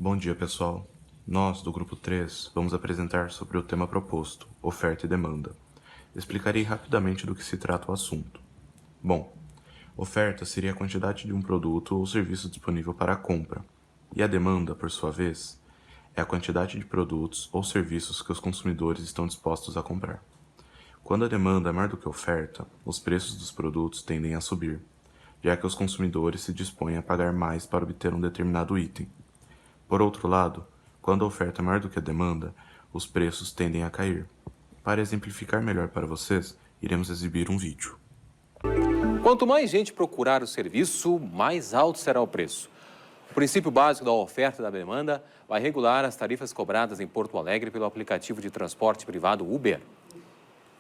Bom dia, pessoal. Nós, do Grupo 3, vamos apresentar sobre o tema proposto, oferta e demanda. Explicarei rapidamente do que se trata o assunto. Bom, oferta seria a quantidade de um produto ou serviço disponível para a compra, e a demanda, por sua vez, é a quantidade de produtos ou serviços que os consumidores estão dispostos a comprar. Quando a demanda é maior do que a oferta, os preços dos produtos tendem a subir, já que os consumidores se dispõem a pagar mais para obter um determinado item. Por outro lado, quando a oferta é maior do que a demanda, os preços tendem a cair. Para exemplificar melhor para vocês, iremos exibir um vídeo. Quanto mais gente procurar o serviço, mais alto será o preço. O princípio básico da oferta e da demanda vai regular as tarifas cobradas em Porto Alegre pelo aplicativo de transporte privado Uber.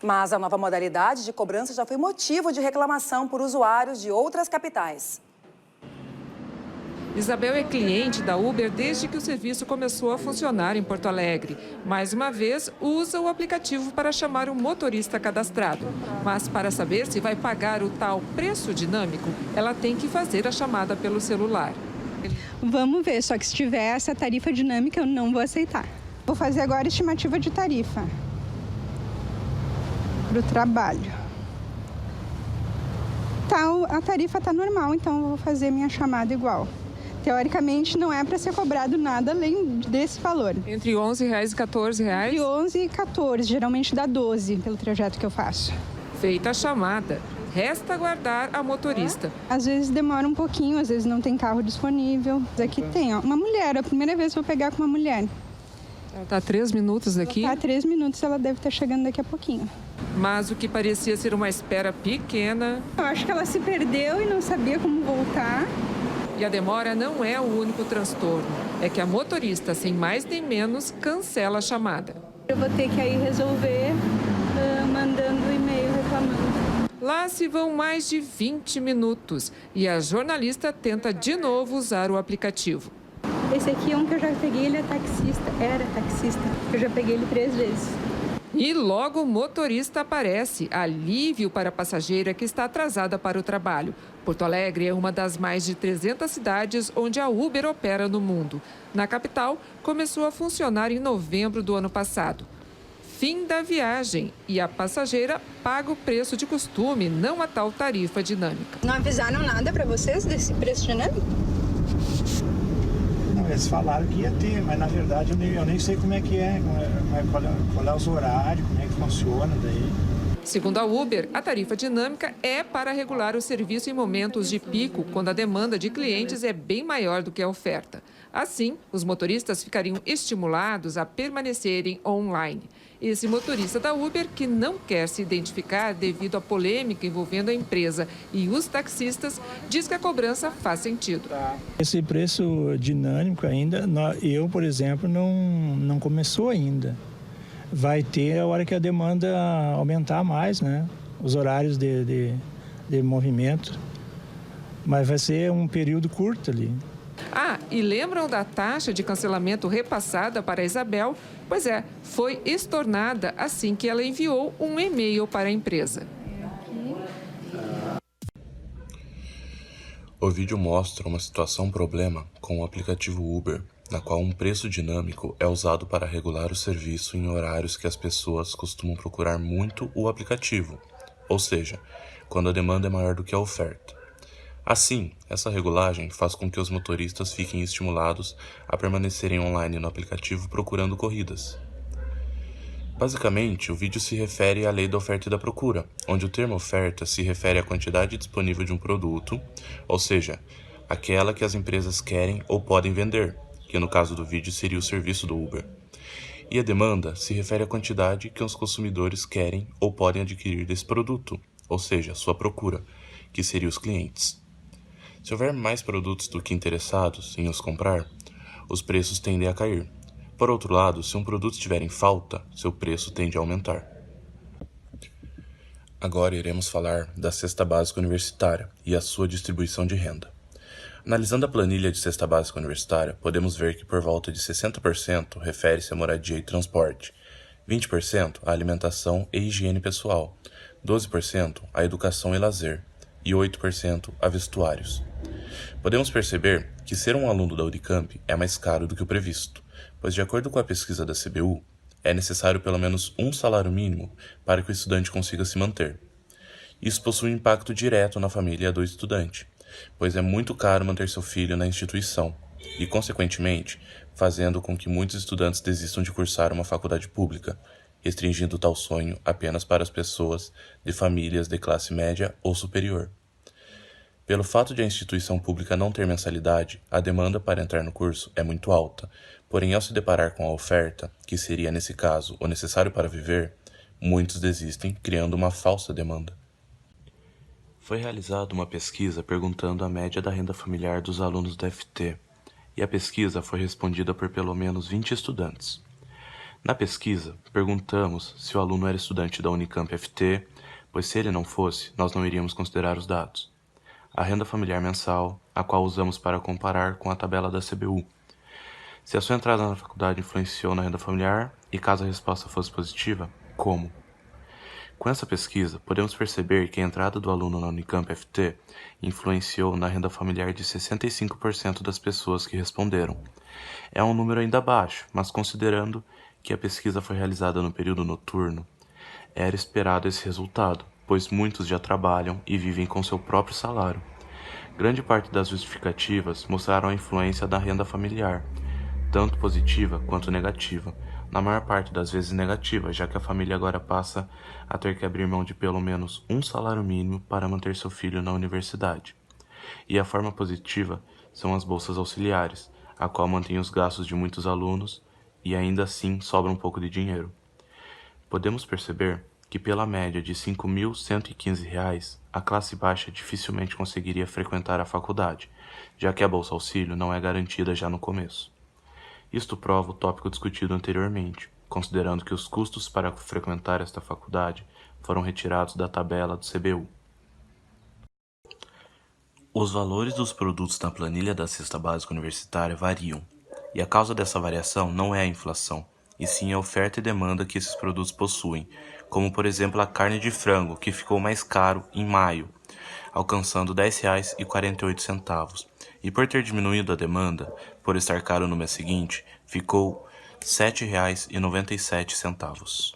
Mas a nova modalidade de cobrança já foi motivo de reclamação por usuários de outras capitais. Isabel é cliente da Uber desde que o serviço começou a funcionar em Porto Alegre. Mais uma vez, usa o aplicativo para chamar o motorista cadastrado. Mas para saber se vai pagar o tal preço dinâmico, ela tem que fazer a chamada pelo celular. Vamos ver, só que se tiver essa tarifa dinâmica, eu não vou aceitar. Vou fazer agora a estimativa de tarifa para o trabalho. A tarifa está normal, então eu vou fazer minha chamada igual. Teoricamente, não é para ser cobrado nada além desse valor. Entre R$ 11 e R$ 14? Entre 11 e 14, geralmente dá 12 pelo trajeto que eu faço. Feita a chamada, resta aguardar a motorista. Às vezes demora um pouquinho, às vezes não tem carro disponível. Aqui tem, uma mulher, a primeira vez que eu vou pegar com uma mulher. Ela está 3 minutos aqui? Está 3 minutos, ela deve estar chegando daqui a pouquinho. Mas o que parecia ser uma espera pequena... Eu acho que ela se perdeu e não sabia como voltar. E a demora não é o único transtorno. É que a motorista, sem mais nem menos, cancela a chamada. Eu vou ter que aí resolver mandando e-mail reclamando. Lá se vão mais de 20 minutos e a jornalista tenta de novo usar o aplicativo. Esse aqui é um que eu já peguei, ele é taxista, era taxista. Eu já peguei ele 3 vezes. E logo o motorista aparece, alívio para a passageira que está atrasada para o trabalho. Porto Alegre é uma das mais de 300 cidades onde a Uber opera no mundo. Na capital, começou a funcionar em novembro do ano passado. Fim da viagem e a passageira paga o preço de costume, não a tal tarifa dinâmica. Não avisaram nada para vocês desse preço dinâmico? Não, eles falaram que ia ter, mas na verdade eu nem sei como é que é, qual é os horários, como é que funciona daí. Segundo a Uber, a tarifa dinâmica é para regular o serviço em momentos de pico, quando a demanda de clientes é bem maior do que a oferta. Assim, os motoristas ficariam estimulados a permanecerem online. Esse motorista da Uber, que não quer se identificar devido à polêmica envolvendo a empresa e os taxistas, diz que a cobrança faz sentido. Esse preço dinâmico ainda, eu, por exemplo, não começou ainda. Vai ter a hora que a demanda aumentar mais, né? Os horários de movimento. Mas vai ser um período curto ali. Ah, e lembram da taxa de cancelamento repassada para a Isabel? Pois é, foi estornada assim que ela enviou um e-mail para a empresa. O vídeo mostra uma situação-problema com o aplicativo Uber, na qual um preço dinâmico é usado para regular o serviço em horários que as pessoas costumam procurar muito o aplicativo, ou seja, quando a demanda é maior do que a oferta. Assim, essa regulagem faz com que os motoristas fiquem estimulados a permanecerem online no aplicativo procurando corridas. Basicamente, o vídeo se refere à lei da oferta e da procura, onde o termo oferta se refere à quantidade disponível de um produto, ou seja, aquela que as empresas querem ou podem vender, que no caso do vídeo seria o serviço do Uber. E a demanda se refere à quantidade que os consumidores querem ou podem adquirir desse produto, ou seja, sua procura, que seria os clientes. Se houver mais produtos do que interessados em os comprar, os preços tendem a cair. Por outro lado, se um produto estiver em falta, seu preço tende a aumentar. Agora iremos falar da cesta básica universitária e a sua distribuição de renda. Analisando a planilha de cesta básica universitária, podemos ver que por volta de 60% refere-se à moradia e transporte, 20% à alimentação e higiene pessoal, 12% à educação e lazer e 8% a vestuários. Podemos perceber que ser um aluno da Unicamp é mais caro do que o previsto, pois de acordo com a pesquisa da CBU, é necessário pelo menos um salário mínimo para que o estudante consiga se manter. Isso possui um impacto direto na família do estudante, pois é muito caro manter seu filho na instituição e, consequentemente, fazendo com que muitos estudantes desistam de cursar uma faculdade pública, restringindo tal sonho apenas para as pessoas de famílias de classe média ou superior. Pelo fato de a instituição pública não ter mensalidade, a demanda para entrar no curso é muito alta, porém ao se deparar com a oferta, que seria nesse caso o necessário para viver, muitos desistem, criando uma falsa demanda. Foi realizada uma pesquisa perguntando a média da renda familiar dos alunos da FT, e a pesquisa foi respondida por pelo menos 20 estudantes. Na pesquisa, perguntamos se o aluno era estudante da Unicamp FT, pois se ele não fosse, nós não iríamos considerar os dados. A renda familiar mensal, a qual usamos para comparar com a tabela da CBU. Se a sua entrada na faculdade influenciou na renda familiar, e caso a resposta fosse positiva, como? Com essa pesquisa, podemos perceber que a entrada do aluno na Unicamp FT influenciou na renda familiar de 65% das pessoas que responderam. É um número ainda baixo, mas considerando que a pesquisa foi realizada no período noturno, era esperado esse resultado, pois muitos já trabalham e vivem com seu próprio salário. Grande parte das justificativas mostraram a influência da renda familiar, tanto positiva quanto negativa. Na maior parte das vezes negativa, já que a família agora passa a ter que abrir mão de pelo menos um salário mínimo para manter seu filho na universidade. E a forma positiva são as bolsas auxiliares, a qual mantém os gastos de muitos alunos e ainda assim sobra um pouco de dinheiro. Podemos perceber que pela média de R$ 5.115, a classe baixa dificilmente conseguiria frequentar a faculdade, já que a bolsa auxílio não é garantida já no começo. Isto prova o tópico discutido anteriormente, considerando que os custos para frequentar esta faculdade foram retirados da tabela do CBU. Os valores dos produtos na planilha da cesta básica universitária variam, e a causa dessa variação não é a inflação, e sim a oferta e demanda que esses produtos possuem, como por exemplo a carne de frango, que ficou mais caro em maio, alcançando R$ 10,48, e por ter diminuído a demanda, por estar caro no mês seguinte, ficou R$ 7,97.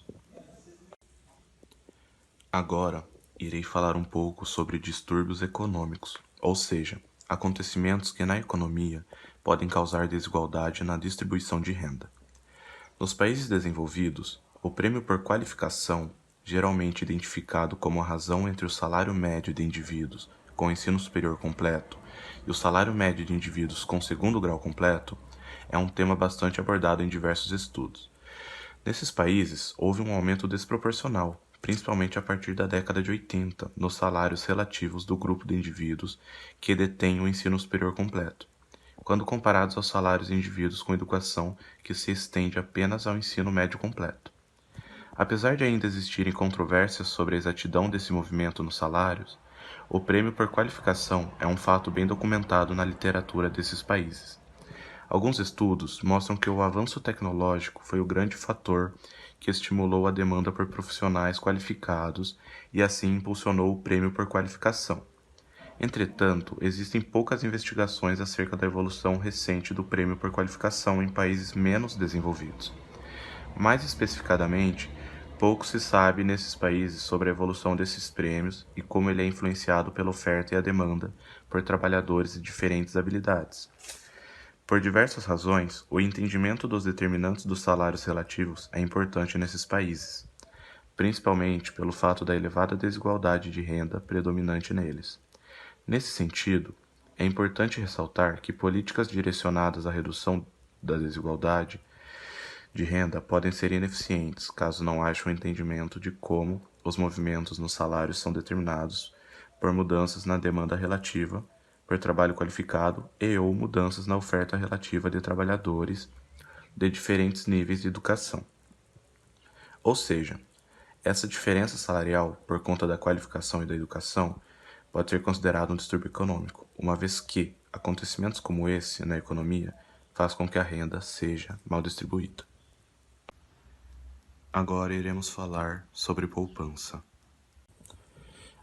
Agora, irei falar um pouco sobre distúrbios econômicos, ou seja, acontecimentos que na economia podem causar desigualdade na distribuição de renda. Nos países desenvolvidos, o prêmio por qualificação, geralmente identificado como a razão entre o salário médio de indivíduos com ensino superior completo e o salário médio de indivíduos com segundo grau completo, é um tema bastante abordado em diversos estudos. Nesses países, houve um aumento desproporcional, principalmente a partir da década de 80, nos salários relativos do grupo de indivíduos que detêm o ensino superior completo, quando comparados aos salários de indivíduos com educação que se estende apenas ao ensino médio completo. Apesar de ainda existirem controvérsias sobre a exatidão desse movimento nos salários, o prêmio por qualificação é um fato bem documentado na literatura desses países. Alguns estudos mostram que o avanço tecnológico foi o grande fator que estimulou a demanda por profissionais qualificados e assim impulsionou o prêmio por qualificação. Entretanto, existem poucas investigações acerca da evolução recente do prêmio por qualificação em países menos desenvolvidos. Mais especificadamente, pouco se sabe nesses países sobre a evolução desses prêmios e como ele é influenciado pela oferta e a demanda por trabalhadores de diferentes habilidades. Por diversas razões, o entendimento dos determinantes dos salários relativos é importante nesses países, principalmente pelo fato da elevada desigualdade de renda predominante neles. Nesse sentido, é importante ressaltar que políticas direcionadas à redução da desigualdade de renda podem ser ineficientes caso não haja um entendimento de como os movimentos nos salários são determinados por mudanças na demanda relativa por trabalho qualificado e ou mudanças na oferta relativa de trabalhadores de diferentes níveis de educação. Ou seja, essa diferença salarial por conta da qualificação e da educação pode ser considerado um distúrbio econômico, uma vez que acontecimentos como esse na economia faz com que a renda seja mal distribuída. Agora iremos falar sobre poupança.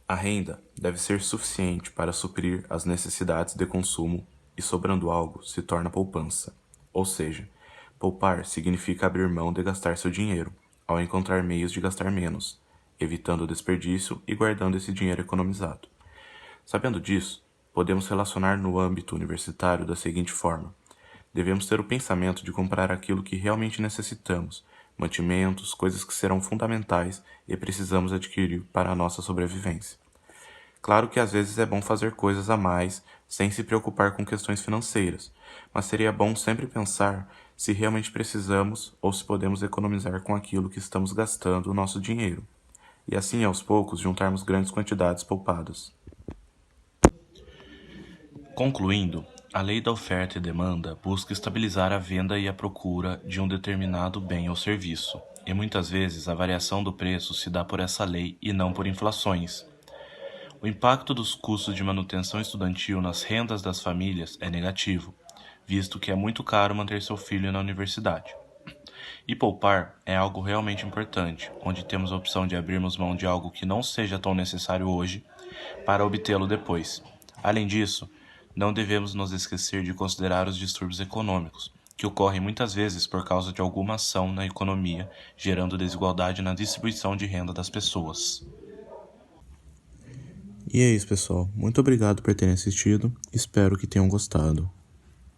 A renda deve ser suficiente para suprir as necessidades de consumo e, sobrando algo, se torna poupança. Ou seja, poupar significa abrir mão de gastar seu dinheiro, ao encontrar meios de gastar menos, evitando o desperdício e guardando esse dinheiro economizado. Sabendo disso, podemos relacionar no âmbito universitário da seguinte forma: devemos ter o pensamento de comprar aquilo que realmente necessitamos, mantimentos, coisas que serão fundamentais e precisamos adquirir para a nossa sobrevivência. Claro que às vezes é bom fazer coisas a mais sem se preocupar com questões financeiras, mas seria bom sempre pensar se realmente precisamos ou se podemos economizar com aquilo que estamos gastando o nosso dinheiro, e assim aos poucos juntarmos grandes quantidades poupadas. Concluindo, a lei da oferta e demanda busca estabilizar a venda e a procura de um determinado bem ou serviço, e muitas vezes a variação do preço se dá por essa lei e não por inflações. O impacto dos custos de manutenção estudantil nas rendas das famílias é negativo, visto que é muito caro manter seu filho na universidade. E poupar é algo realmente importante, onde temos a opção de abrirmos mão de algo que não seja tão necessário hoje para obtê-lo depois. Além disso, não devemos nos esquecer de considerar os distúrbios econômicos, que ocorrem muitas vezes por causa de alguma ação na economia, gerando desigualdade na distribuição de renda das pessoas. E é isso, pessoal. Muito obrigado por terem assistido. Espero que tenham gostado.